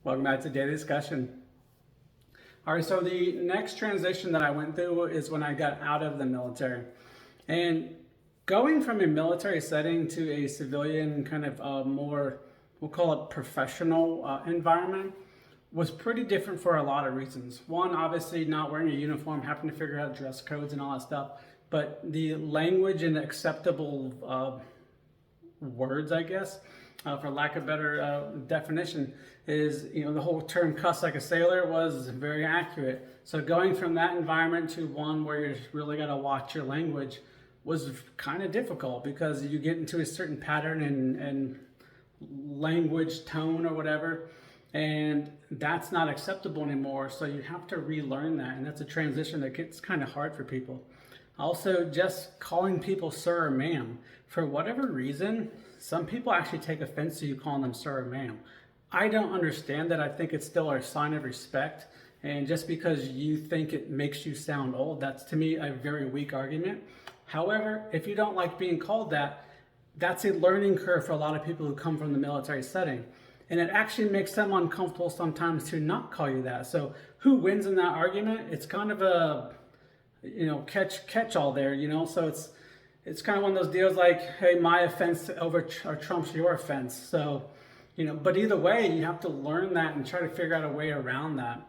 Welcome back to Daily Discussion. All right, so the next transition that I went through is when I got out of the military. And going from a military setting to a civilian kind of more, we'll call it professional environment was pretty different for a lot of reasons. One, obviously not wearing a uniform, having to figure out dress codes and all that stuff, but the language and acceptable words, I guess, for lack of better definition, is, the whole term cuss like a sailor was very accurate. So going from that environment to one where you really got to watch your language was kind of difficult, because you get into a certain pattern and language tone or whatever, and that's not acceptable anymore. So you have to relearn that, and that's a transition that gets kind of hard for people. Also, just calling people sir or ma'am. For whatever reason, some people actually take offense to you calling them sir or ma'am. I don't understand that. I think it's still a sign of respect. And just because you think it makes you sound old, that's to me a very weak argument. However, if you don't like being called that, that's a learning curve for a lot of people who come from the military setting. And it actually makes them uncomfortable sometimes to not call you that. So who wins in that argument? It's kind of a catch all there, so it's kind of one of those deals like, hey, my offense trumps your offense. So but either way, you have to learn that and try to figure out a way around that.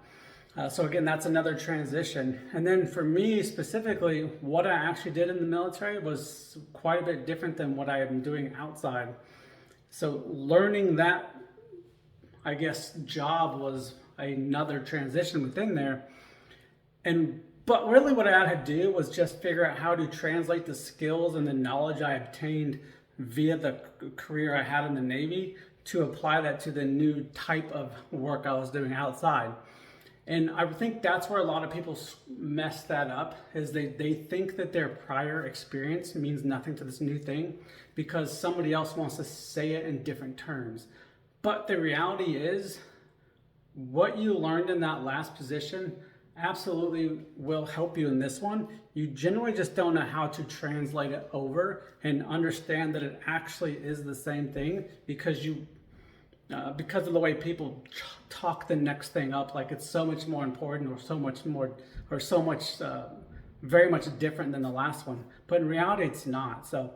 So again, that's another transition. And then for me specifically, what I actually did in the military was quite a bit different than what I am doing outside. So learning that, I guess, job was another transition within there. But really what I had to do was just figure out how to translate the skills and the knowledge I obtained via the career I had in the Navy to apply that to the new type of work I was doing outside. And I think that's where a lot of people mess that up, is they think that their prior experience means nothing to this new thing because somebody else wants to say it in different terms. But the reality is, what you learned in that last position absolutely will help you in this one. You generally just don't know how to translate it over and understand that it actually is the same thing, because because of the way people talk the next thing up like it's so much more important or so much very much different than the last one. But in reality, it's not. So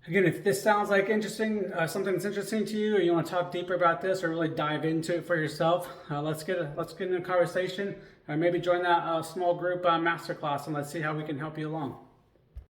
again, if this sounds like something that's interesting to you, or you want to talk deeper about this or really dive into it for yourself, let's get into a conversation, or maybe join that small group masterclass, and let's see how we can help you along.